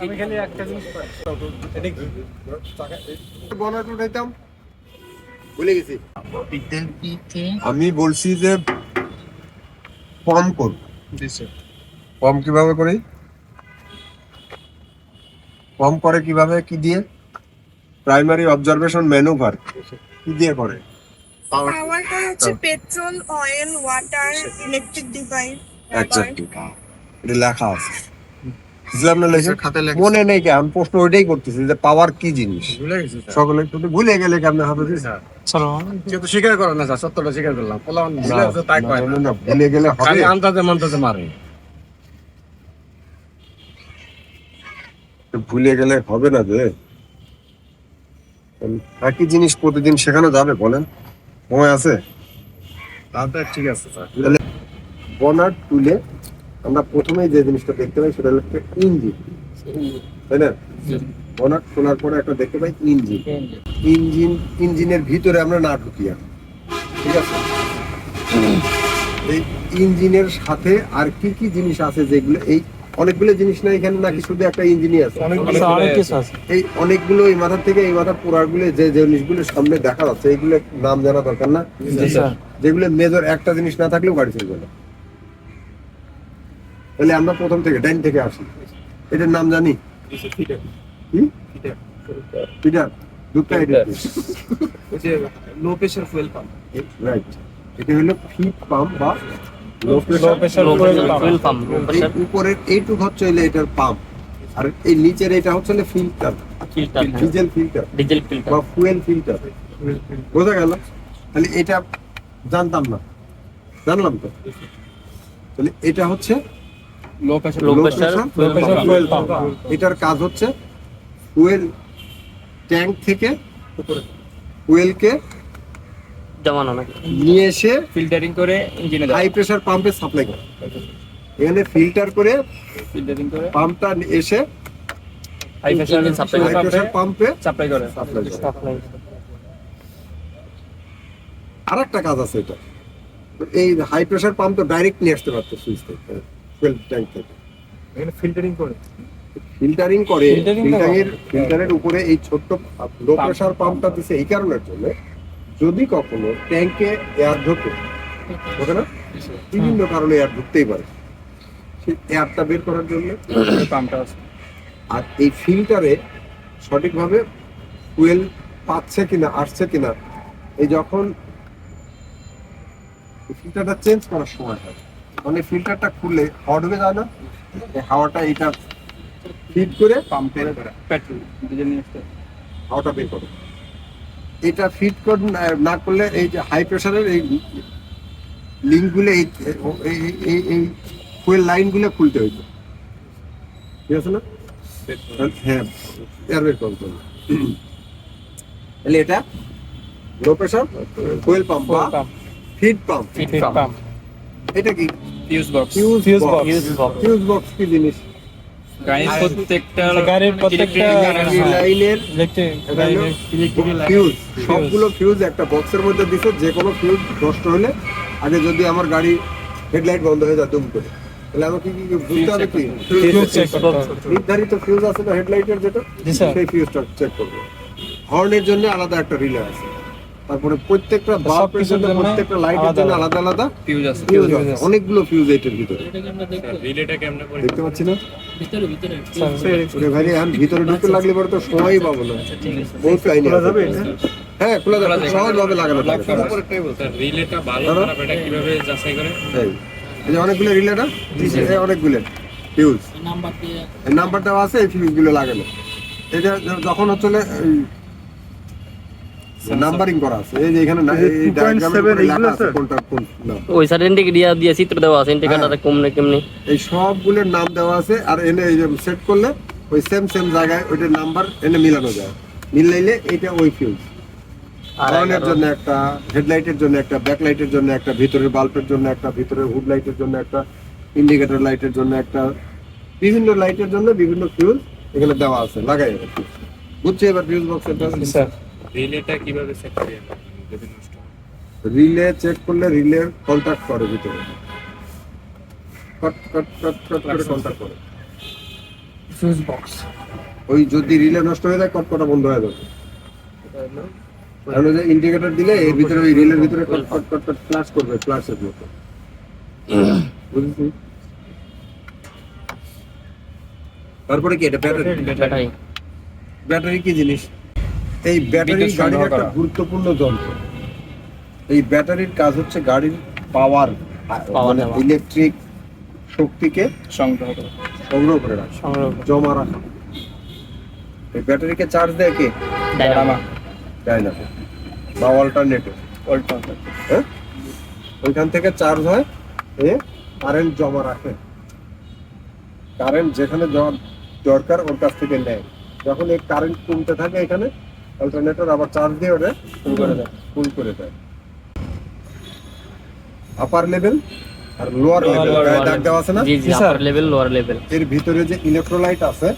আমি খালি একটা জিনিস পাই, এটা কি বনাট উঠাইতাম ভুলে গেছি। আমি বলছি যে ফর্ম করব। ফর্ম কিভাবে করি? ফর্ম করে কিভাবে, কি দিয়ে? প্রাইমারি অবজারভেশন ম্যানুভার কি দিয়ে করে? পাওয়ারটা হচ্ছে petrol, oil, water, electric device. Exactly, এটা লেখা আছে। বুঝলাম না, লেখা মনে নেই কেন? আমি প্রশ্ন ওইটাই করতেছি যে পাওয়ার কি জিনিস সকলে একটু ভুলে গেলে কেমন হবে? চলো কেউ তো স্বীকার করে না স্যার, সত্যটা স্বীকার করলাম। পোলাপান ভুলে আছে, তাই কয় না। না, ভুলে গেলে হবে? খালি আন্দাজে মান্দাজে মারে। ভুলে গেলে হবে না যে। একই জিনিস প্রতিদিন শেখানো যাবে বলেন? সময় আছে? তাহলে ঠিক আছে স্যার। বনাট তুলে আমরা প্রথমেই যে জিনিসটা দেখতে পাই সেটা হচ্ছে ইঞ্জিন, তাই না? বনাট খোলার পরে একটা দেখতে পাই ইঞ্জিন। ইঞ্জিনের ভিতরে আমরা না ঢুকিয়া, ঠিক আছে? এই ইঞ্জিনের সাথে আর কি কি জিনিস আছে যেগুলো, এই অনেকগুলো জিনিস না এখানে, নাকি শুধু একটা ইঞ্জিনই আছে? অনেক কিছু আছে। এই অনেকগুলো, এই মাথার থেকে এই মাথার পুরাগুলো যে জিনিসগুলো সামনে দেখা যাচ্ছে এইগুলো নাম জানা দরকার না? যেগুলো মেজর, একটা জিনিস না থাকলেও গাড়ি চলবে না। তাহলে আমরা প্রথম থেকে ডাইন থেকে আসি। এটার নাম জানি কি? ফিডার। দুধটা এটা low pressure fuel pump. Right, এটা হলো ফিড পাম্প বা লো প্রেসার ফুয়েল পাম্প। উপরের এইটুক হচ্ছে হলো এটার পাম্প, আর এই নিচের এটা হচ্ছে হলো ফিল্টার, ডিজেল ফিল্টার বা ফুয়েল ফিল্টার। বোঝা গেল? তাহলে এটা জানতাম না, জানলাম তো। তাহলে এটা হচ্ছে লো প্রেসার ফুয়েল পাম্প। এটার কাজ হচ্ছে ফুয়েল ট্যাঙ্ক থেকে ফুয়েলকে জমানো নাকি নিয়ে এসে ফিল্টারিং করে ইঞ্জিনে হাই প্রেসার পাম্পে সাপ্লাই করে। এখানে ফিল্টার করে ফিল্টারিং করে পাম্পটা এসে হাই প্রেসার পাম্পে সাপ্লাই করে। আর একটা কাজ আছে এটা, এই হাই প্রেসার পাম্প তো ডাইরেক্ট নিয়ে আসতে পারতো সুইচ থেকে, ফুয়েল ট্যাঙ্ক থেকে। এখানে ফিল্টারিং করে ফিল্টারের উপরে এই ছোট্ট লো প্রেসার পাম্পটা দিছে এই কারণের জন্য, যদি কখনো ট্যাঙ্কে এয়ার ঢোকে না, বিভিন্ন কারণে এয়ার ঢুকতেই পারে, সেই এয়ারটা বের করার জন্য পাম্পটা আছে। আর এই ফিল্টারে সঠিকভাবে ফুয়েল পাচ্ছে কিনা, আসছে কিনা, এই যখন ফিল্টারটা চেঞ্জ করার সময় হয়, মানে ফিল্টারটা খুললে হাওয়া ঢুকে যায় না, এই হাওয়াটা এটা ফিট করে পাম্পে পেট্রোল ডিজেল নিয়ে আসতে হাওয়াটা বের করে। এটা ফিট করে না করলে এই যে হাই প্রেসারের এই লিঙ্কগুলো, এই ফুয়েল লাইনগুলো খুলতে হইতো, ঠিক আছে না? হ্যাঁ, এয়ার বের করতে হবে। তাহলে এটা লো প্রেসার ফুয়েল পাম্প বা ফিড পাম্প। এটা কি? Fuse box. ফিউজ বক্স কি জিনিস? গাড়ির প্রত্যেকটা লাইনের ফিউজ, সবগুলো ফিউজ একটা বক্সের মধ্যে দিছে। যে কোনো ফিউজ নষ্ট হলে, আগে যদি আমার গাড়ি হেডলাইট বন্ধ হয়ে যায় দুম করে, তাহলে আমাকে কি বুঝতে হবে কি নির্ধারিত ফিউজ আছে না হেডলাইটের, যেটা সেই ফিউজটা চেক করবো। হর্নের জন্য আলাদা একটা রিলে আছে, তারপরে প্রত্যেকটা বাল্বের জন্য, প্রত্যেকটা লাইটের জন্য আলাদা আলাদা ফিউজ আছে। অনেকগুলো ফিউজ এটার ভিতরে। দেখতে পাচ্ছি না ভাই, এখন ভিতরে ঢুকতে লাগলে পরে তো সময়ই পাবো না। বহুত কাহিনী আছে। হ্যাঁ, খোলা যাবে, সহজভাবে লাগানো যাবে। এই যে অনেকগুলো রিলে না, অনেকগুলো ফিউজ, এই নাম্বার দেওয়া আছে, এই ফিউজগুলো লাগানো। এটা যখন হচ্ছে নাম্বারিং করা আছে, এই যে এখানে এই ডায়াগ্রামে লেখা আছে কোনটা কোন নাম। ওই সাইড ইন্ডিকেটর দিয়ে চিত্র দেওয়া আছে, ইন্ডিকেটরটা কমনে কেমনে এই সবগুলোর নাম দেওয়া আছে। আর এনে এই যে সেট করলে ওই সেম জায়গায় ওইটার নাম্বার এনে মিলানো যায়। মিলাইলে এটা ওই ফিউজ। হর্নের জন্য একটা, হেডলাইটের জন্য একটা, ব্যাকলাইটের জন্য একটা, ভিতরের বাল্বের জন্য একটা, ভিতরের হুড লাইটের জন্য একটা, ইন্ডিকেটর লাইটের জন্য একটা, বিভিন্ন লাইটের জন্য বিভিন্ন ফিউজ এখানে দেওয়া আছে, লাগাই যাবে। বুঝছি এবার ফিউজ বক্সের? স্যার রিলেটা কিভাবে চেক করি যদি নষ্ট হয়? রিলে চেক করলে রিলে কন্টাক্ট করে ভিতরে, কট কট কট কট করে কন্টাক্ট করে। সুইচ বক্স ওই যদি রিলে নষ্ট হয়ে যায় কটকটা বন্ধ হয়ে যাবে। তাহলে যে ইন্ডিকেটর দিলে এর ভিতরে ওই রিলের ভিতরে কট কট কট কট ফ্ল্যাশ করবে, ফ্ল্যাশের মতো। বুঝেছি? তারপরে কি এটা ব্যাটারি? ব্যাটারি ব্যাটারি কি জিনিস? এই ব্যাটারি বিদ্যুৎ গাড়ির সংগ্রহ একটা করা। গুরুত্বপূর্ণ যন্ত্র। এই ব্যাটারির কাজ হচ্ছে গাড়ির পাওয়ার, মানে দেওয়া। ইলেকট্রিক শক্তিকে সংগ্রহ করে সংগ্রহ করে রাখা, সংগ্রহ জমা রাখা। এই ব্যাটারিকে চার্জ দেয় কে? ডায়নামো ডায়নামো বা অল্টারনেটর। অল্টারনেটর হ্যাঁ, ওইখান থেকে চার্জ হয়, এ কারেন্ট জমা রাখে। কারেন্ট যেখানে দরকার ওর কাছ থেকে নেয়। যখন এই কারেন্ট কমতে থাকে এখানে অল্টারনেটর আবার চার্জ দিয়ে ওটা ফুল করে দেয়। আপার লেভেল আর লোয়ার লেভেল গায়ে দাগ দেওয়া আছে না? জি জি, আপার লেভেল লোয়ার লেভেল। এর ভিতরে যে ইলেকট্রোলাইট আছে,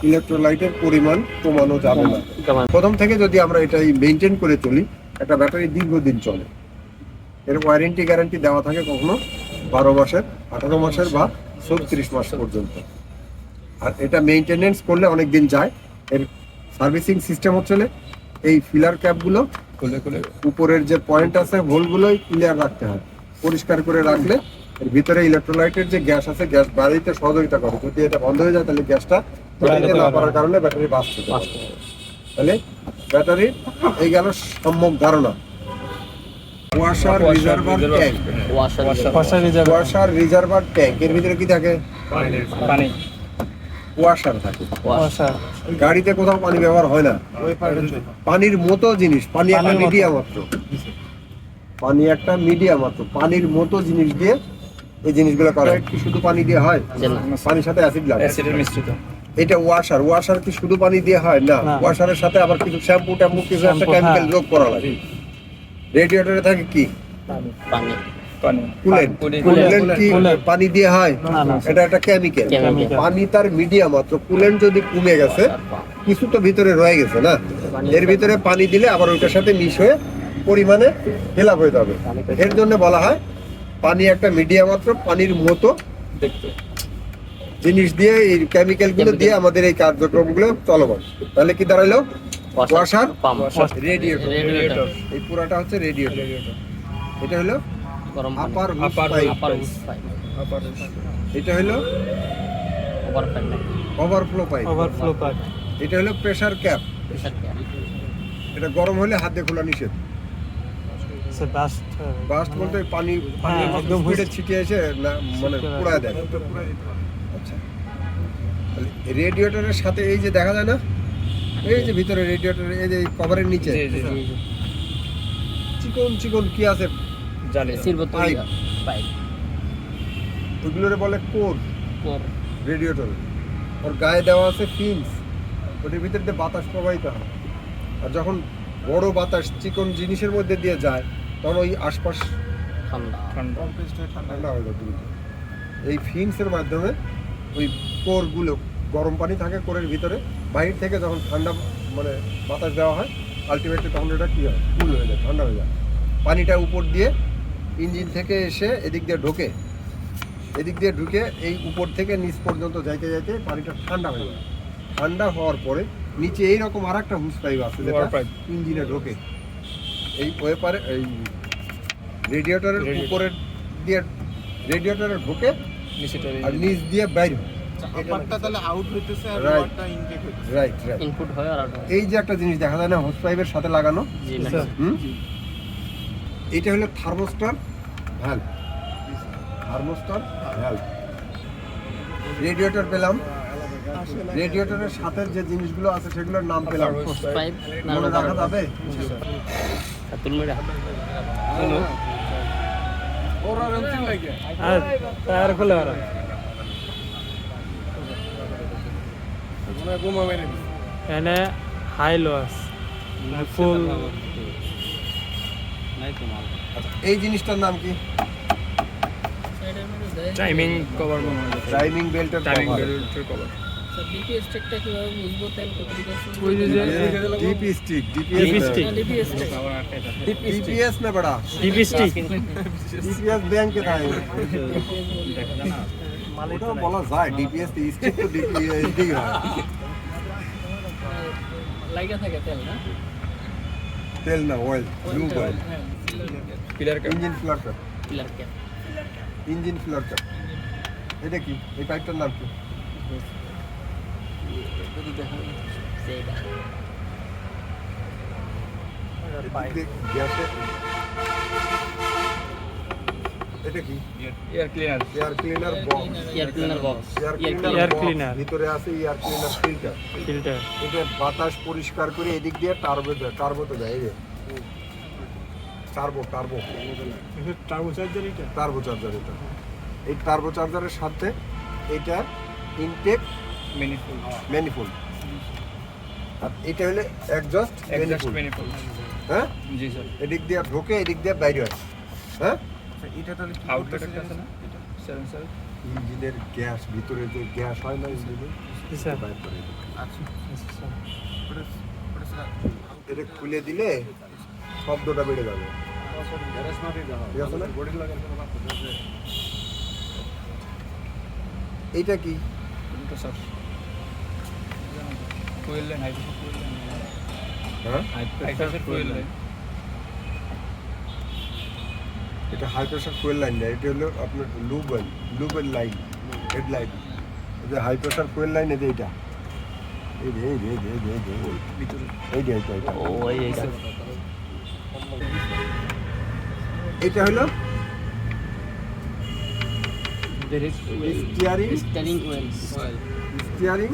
ইলেকট্রোলাইটের পরিমাণ কমানো যাবে না। যেমন প্রথম থেকে যদি আমরা এটাই মেইনটেইন করে চলি, একটা ব্যাটারি দীর্ঘদিন চলে। এর ওয়ারেন্টি গ্যারান্টি দেওয়া থাকে কখনো 12 মাসের, 18 মাসের বা 36 মাস পর্যন্ত। আর এটা মেইনটেনেন্স করলে অনেক দিন যায়। এর সার্ভিসিং সিস্টেম হচ্ছে এই ফিলার ক্যাপগুলো খুলে খুলে উপরের যে পয়েন্ট আছে হোলগুলোই ক্লিয়ার রাখতে হয়। পরিষ্কার করে রাখলে এর ভিতরে ইলেকট্রোলাইটের যে গ্যাস আছে, গ্যাস বাড়িতে সহযোগিতা করে। যদি এটা বন্ধ হয়ে যায় তাহলে গ্যাসটা বাড়িতে না পারার কারণে ব্যাটারি বাস্ট হতে পারে। তাহলে ব্যাটারির এই গেল সম্যক ধারণা। Washer reservoir tank, washer reservoir tank এর ভিতরে কি থাকে? পানি ওয়াশার থাকে। গাড়িতে কোথাও পানি ব্যবহার হয় না। পানির মতো জিনিস, পানি একটা মিডিয়া মাত্র, পানি একটা মিডিয়া মাত্র, পানির মতো জিনিস দিয়ে এই জিনিসগুলো করা হয়। কি শুধু পানি দিয়ে হয়? পানির সাথে অ্যাসিড লাগে। অ্যাসিডের মিশ্রিত। এটা ওয়াশার, ওয়াশার কি শুধু পানি দিয়ে হয়? না, ওয়াশারের সাথে আবার কিছু শ্যাম্পু ট্যাম্পু কিছু একটা কেমিক্যাল যোগ করা লাগে। রেডিয়েটরে থাকে কি? পানি পানি কুলেন্ট। কুলেন্ট কি পানি দিয়ে হয়? এটা একটা কেমিক্যাল। Chemical। পানি তার মিডিয়া মাত্র। কুলেন্ট যদি কমে গেছে, কিছু তো ভিতরে রয়ে গেছে না, এর ভিতরে পানি দিলে আবার ওইটার সাথে মিশ হয়ে পরিমাণে ফিল আপ হয়ে যাবে। এর জন্য বলা হয় পানি একটা মিডিয়া মাত্র, পানির মতো দেখতে জিনিস দিয়ে এই কেমিক্যাল গুলো দিয়ে আমাদের এই কার্যক্রমগুলো চলমান। তাহলে কি দাঁড়াইলো? Washer, pump, radiator. রেডিয়েটর, এই পুরাটা হচ্ছে রেডিয়েটর। এটা হলো গরম পানি, আপার আপার আপার হুস পাইপ, এটা হলো ওভার পাইপ, ওভারফ্লো পাইপ। এটা হলো প্রেসার ক্যাপ। Pressure cap. এটা গরম হলে হাত দিয়ে খোলা নিষেধ। বাস্ট বলতে পানি একদম হুইটে ছিটিয়ে এসে না, মানে পুড়ায় দেয়। আচ্ছা, রেডিয়েটরের সাথে এই যে দেখা যায় না, এই যে ভিতরে রেডিয়েটরের এই যে কভারের নিচে চিকন চিকন কি আছে জানি এসির বোতল, পাইপ। পাইপ, ওইগুলোরে বলে কোর। কোর, রেডিয়েটর ওর গায়ে দেওয়া আছে ফিন্স, ওটির ভিতর দিয়ে বাতাস প্রবাহিত হয়। আর যখন বড় বাতাস চিকন জিনিসের মধ্যে দিয়ে যায় তখন ওই আশপাশ ঠান্ডা, ঠান্ডা হয়ে যায় দ্রুত। এই ফিন্সের মাধ্যমে ওই কোরগুলো, গরম পানি থাকে কোরের ভিতরে, বাইরে থেকে যখন ঠান্ডা মানে বাতাস দেওয়া হয় আলটিমেটলি তখন এটা কী হয়? কুল হয়ে যায়, ঠান্ডা হয়ে যায়। পানিটা উপর দিয়ে ইঞ্জিন থেকে এসে এদিক দিয়ে ঢোকে, এদিক দিয়ে ঢুকে এই উপর থেকে নিচ পর্যন্ত যাইতে যাইতে পানিটা ঠান্ডা হয়ে যায়। ঠান্ডা হওয়ার পরে নিচে এইরকম আর একটা হুস পাইপ আছে যেটা ইঞ্জিনে ঢোকে। এই ওয়েপারে এই রেডিয়েটরের উপরের দিয়ে রেডিয়েটরে ঢোকে আর নিচ দিয়ে বাইরে হয়। রাইট। ইনপুট হয় আর আউট হয়। এই যে একটা জিনিস দেখা যায় না হোস পাইপের সাথে লাগানো, জি না, এটা হলো thermostat valve. Thermostat valve. Radiator পেলাম, রেডিয়েটরের সাথে যে জিনিসগুলো আছে সেগুলোর নাম পেলাম। হোস পাইপ না, মনে রাখা যাবে? তুল মেরা, এনে হাই লস ফুল এই জিনিসটার নাম কি? টাইমিং কভার মনে হয়। টাইমিং বেল্টের টাইমিং কভার। বেল্টের কভার। ডিপিএস টেকটা কিভাবে বুঝবো তেল কত দিকে ওই যে ডিপি স্টিক, ডিপিএস না বড়া, ডিপিস্টিক ডিপিএস ব্যাংক के था। ওটাও বলা যায় ডিপিএস স্টিক তো ডিপিএস হয়। লাইগা থাকে তেল না তেল না oil, lube oil. Pillar engine Flutter, pillar cap engine Flutter. এটা কি? এই পাইপটার নাম কি? সেইটা গ্যাসে এটা কি? Air cleaner air cleaner box. Air cleaner box air Air cleaner cleaner। ভিতরে আছে এয়ার ক্লিনার ফিল্টার। ফিল্টার। এটা বাতাস পরিষ্কার করে এদিক দিয়ে টার্বোতে দেয়। এই যে টার্বো টার্বোচার্জার এটা। টার্বোচার্জার এটা। এই টার্বোচার্জারের সাথে এটা ইনটেক ম্যানিফোল্ড। আর এটা হলো এক্সজস্ট ম্যানিফোল্ড। হ্যাঁ, জি স্যার। এদিক দিয়ে ঢোকে, এদিক দিয়ে বাইরে হয়। হ্যাঁ, এটা তাহলে কি আউটলেট একটা আছে না এটা স্যার ইঞ্জিনের গ্যাস, ভিতরে যে গ্যাস হয় না ইঞ্জিনে, জি স্যার। বাইরে করে দেয়। আচ্ছা এটা খুলে দিলে শব্দটা বেড়ে যাবে। ঠিক আছে না? এইটা কি? এটা স্যার কোয়েল লাইন হাইড্রোসের কোয়েল লাইন হ্যাঁ, হাইড্রোসের কোয়েল লাইন এটা হাই প্রেশার ফুয়েল লাইন না, এটা হলো আপনার লুবেল লাইন, হেডলাইন। এটা হাই প্রেশার ফুয়েল লাইন। এটা এইটা এই যে ভিতরে এইটা ও এইটা এটা হলো steering steering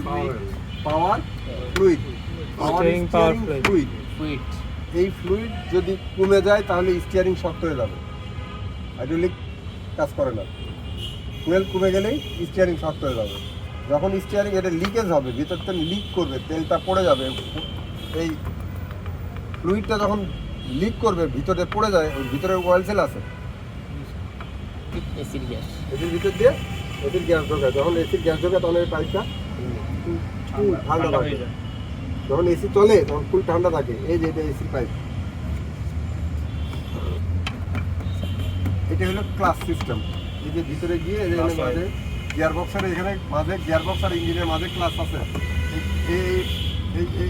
wheels power fluid. Steering power fluid। হুইট এই ফ্লুইড যদি কমে যায় তাহলে স্টিয়ারিং শক্ত হয়ে যাবে, হাইড্রোলিক কাজ করে না। ফুয়েল কমে গেলেই স্টিয়ারিং শক্ত হয়ে যাবে। যখন স্টিয়ারিং এটা লিকেজ হবে, ভিতর থেকে লিক করবে, তেলটা পড়ে যাবে। এই ফ্লুইডটা যখন লিক করবে, ভিতরে পড়ে যায়, ওই ভিতরে অয়েল সেল আছে, এসির গ্যাস এটির ভিতর দিয়ে এটির গ্যাস ঢোকায়। যখন এসির গ্যাস ঢোকায় তখন এই পাইপটা ঠান্ডা থাকে। যখন এসি চলে তখন ফুল ঠান্ডা থাকে। এই যে এটা এসির পাইপ। এটা হলো ক্লাস সিস্টেম। এই যে ভিতরে গিয়ে এই যে মাঝে গিয়ার বক্সের এখানে মাঝে গিয়ার বক্স আর ইঞ্জিনের মাঝে ক্লাস আছে।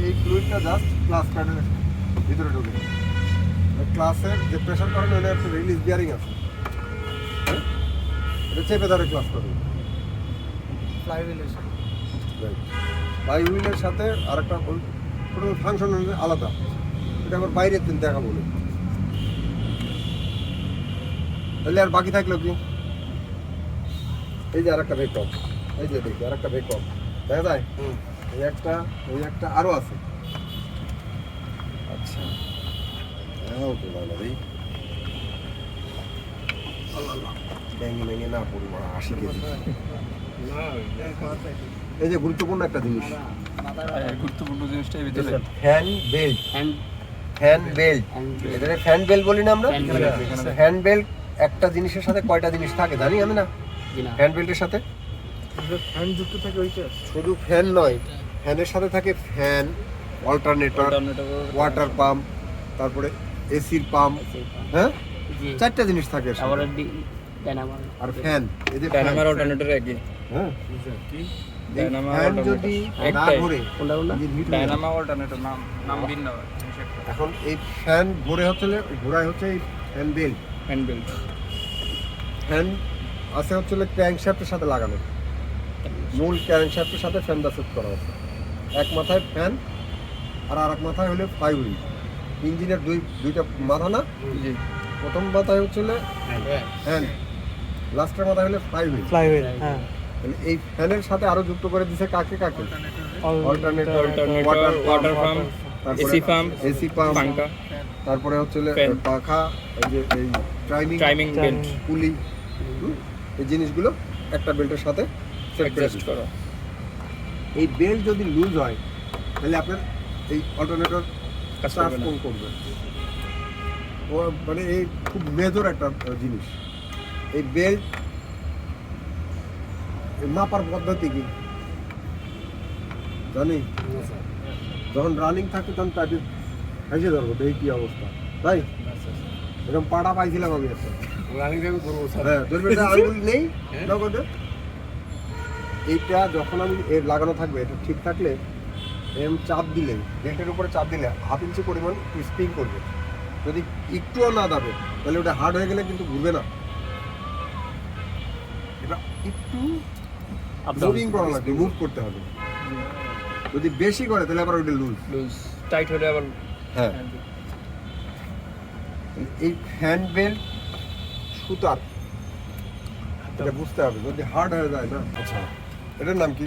এই ফ্লুইডটা জাস্ট ক্লাস প্যাডের ভিতরে ঢোকে। ক্লাসের যে প্রেশার করেন ওটা একটা রিলিজ বিয়ারিং আছে, এটা চেপে ধরে ক্লাস করবে। ফ্লাইহুইলের সাথে আর একটা ফাংশন আলাদা, এটা আবার বাইরের দিন দেখা বলে। তাহলে আর বাকি থাকলো কি? এই যে আর একটা ভেকম, এই যে দেখি আর একটা ভেকম দেখা যায়। ওই একটা আরো আছে। আচ্ছা, ব্যাঙে না পড়ি 80 কেজি। এই যে গুরুত্বপূর্ণ একটা জিনিস, গুরুত্বপূর্ণ জিনিসটাই ভিতরে ফ্যান বেল্ট। ফ্যান বেল্ট, এটা ফ্যান বেল্ট বলি না আমরা। Fan belt। ফ্যান বেল্ট একটা জিনিসের সাথে কয়টা জিনিস থাকে জানি আমি না? জি না ফ্যান বেল্টের সাথে ফ্যান যুক্ত থাকে ওইটা। শুধু ফ্যান নয়, ফ্যানের সাথে থাকে ফ্যান, অল্টারনেটর, ওয়াটার পাম্প, তারপরে এসির পাম্প। হ্যাঁ, জি চারটা জিনিস থাকে এর সাথে। আবার ডায়নামার আর ফ্যান, এই যে ডায়নামার অল্টারনেটর একই হ্যাঁ, ডায়নামা ফ্যান alternator। যদি না একটাই। ঘোরে, কোনটা কোনটা ইঞ্জিন হিট হয়ে যাবে। ডায়নামা অল্টারনেটর নাম ভিন্ন এখন এই ফ্যান ঘোরে হচ্ছে, ঘোরায় হচ্ছে এই fan belt. Hand belt fan আছে হচ্ছে ক্র্যাঙ্কশ্যাফটের সাথে লাগানো, মূল ক্র্যাঙ্কশ্যাফটের সাথে ফ্যানটা সেট করা আছে। এক মাথায় ফ্যান আর আরেক মাথায় হলো ফ্লাইহুইল। ইঞ্জিনের দুইটা মাথা না, জি প্রথম মাথায় হচ্ছে ফ্যান, লাস্টের মাথায় হলো ফ্লাইহুইল। ফ্লাইহুইল। হ্যাঁ, এই ফ্যানের সাথে আরো যুক্ত করে দিছে কাকে alternator, water pump, AC pump, AC pump, পাঙ্খা, তারপরে হচ্ছে Fan। পাখা, এই যে এই টাইমিং বেল্ট পুলি, এই জিনিসগুলো একটা বেল্টের সাথে সেট করে অ্যাডজাস্ট করা। এই বেল্ট যদি লুজ হয় তাহলে আপনার এই অল্টারনেটর কাজ চার্জ করবে না। কম করবে। ও মানে এই খুব মেজর একটা জিনিস। এই বেল্ট মাপার পদ্ধতি কি জানি? যখন রানিং থাকে তখন তাকে হাসি ধরবো, দেখি কি অবস্থা, তাই এরকম পাড়া পাইছিলাম আমি একটা। হ্যাঁ, ধরবে এটা আঙুল নেই নগদে, এইটা যখন আমি এর লাগানো থাকবে, এটা ঠিক থাকলে এরকম চাপ দিলে, বেল্টের উপরে চাপ দিলে 1/2 ইঞ্চি পরিমাণ স্প্রিং করবে। যদি একটুও না দাবে তাহলে ওটা হার্ড হয়ে গেলে কিন্তু ঘুরবে না। এটা একটু মুভিং করা লাগবে, মুভ করতে হবে। যদি বেশি করে তাহলে আবার ওটা লুজ। লুজ টাইট হলে আবার হ্যাঁ, এই হ্যান্ড বেল্ট সুতার এটা বুঝতে হবে, যদি হার্ড হয়ে যায় না। আচ্ছা, এটার নাম কি?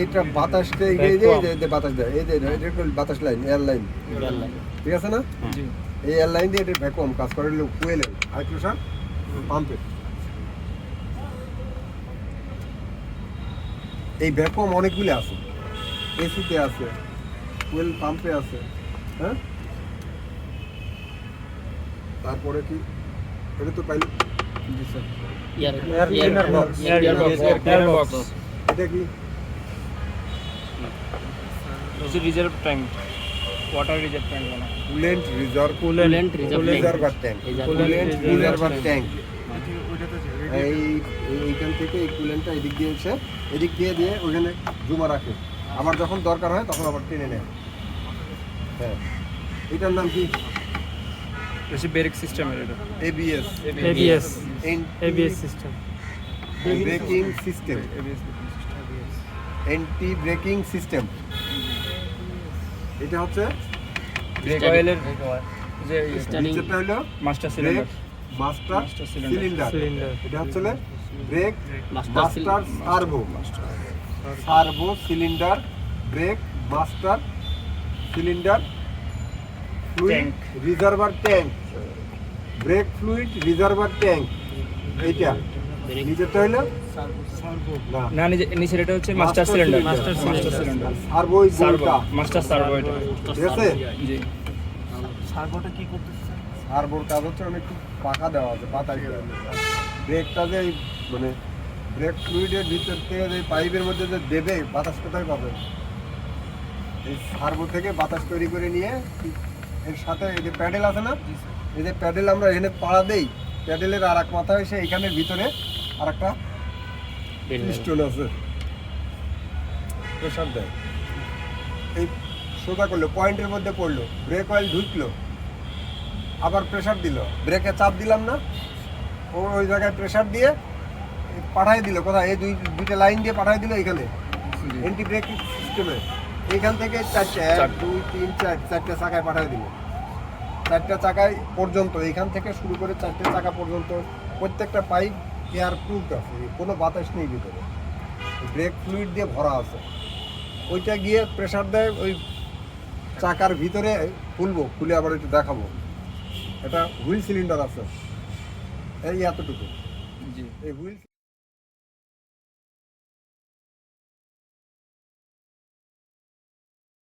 এইটা বাতাসটা এই যে বাতাস দেয়, এই যে এটা বাতাস লাইন, এয়ার লাইন, ঠিক আছে না? এই এয়ার লাইন দিয়ে এটা ভ্যাকুয়াম কাজ করে, ফুয়েলের হাই প্রেশার পাম্পে। এই ভ্যাকুয়াম অনেকগুলি আছে, এসিতে আছে, ফুয়েল পাম্পে আছে। হ্যাঁ, তারপরে কি এটা তো পাইলে air cleaner box. Air box এটা কি? Reserve tank, water reserve tank বানা coolant reserve, coolant reservoir tank, coolant reservoir tank. এইখান থেকে এই কুলেন্টটা এদিক দিয়ে এসে এদিক দিয়ে ওখানে জমা রাখে, আবার যখন দরকার হয় তখন আবার টেনে নেয়। হ্যাঁ, এটার নাম কি? ব্রেক সিস্টেমের এটা ABS, ABS system. Braking system, anti braking system. এটা হচ্ছে ব্রেক অয়েলের যে নিচেরটা হলো master brake cylinder, master cylinder, Cylinder. এটা হচ্ছে brake master master servo cylinder, brake master cylinder, fluid reservoir tank, brake fluid reservoir tank. এইটা নিচেরটা হলো না, না নিচের এটা হচ্ছে master cylinder, Master cylinder. Servo গোলটা, মাস্টার সার্ভো এটা। ঠিক আছে? জি সার্ভোর কাজ হচ্ছে অনেক পাকা দেওয়া আছে, পাতা ব্রেকটা যে মানে ব্রেক ফ্লুইডের ভিতর থেকে যে পাইপের মধ্যে যে দেবে, বাতাস কোথায় পাবে? এই সার্ভো থেকে বাতাস তৈরি করে নিয়ে এর সাথে এই যে প্যাডেল আছে না, এই যে প্যাডেল আমরা এখানে পাড়া দেই, প্যাডেলের আর এক মাথা এসে এখানের ভিতরে আর একটা পিস্টন আছে, প্রেশার দেয়। এই সোজা করলো, পয়েন্টের মধ্যে পড়লো, ব্রেক অয়েল ঢুকলো, আবার প্রেশার দিল, ব্রেকে চাপ দিলাম না, ওই জায়গায় প্রেশার দিয়ে পাঠাই দিল। কোথায়? এই দুইটা লাইন দিয়ে পাঠাই দিল এখানে অ্যান্টি ব্রেকিং সিস্টেমে। এইখান থেকে 1 2 3 4 চাকায় পাঠাই দিল, 4টা চাকায় পর্যন্ত, এইখান থেকে শুরু করে 4টে চাকা পর্যন্ত প্রত্যেকটা পাইপ এয়ার প্রুফ আছে, কোনো বাতাস নেই ভিতরে, ব্রেক ফ্লুইড দিয়ে ভরা আছে। ওইটা গিয়ে প্রেশার দেয় ওই চাকার ভিতরে, খুলে আবার একটু দেখাবো। এটা হুইল সিলিন্ডার আছে এই এতটুকু, জি এই হুইল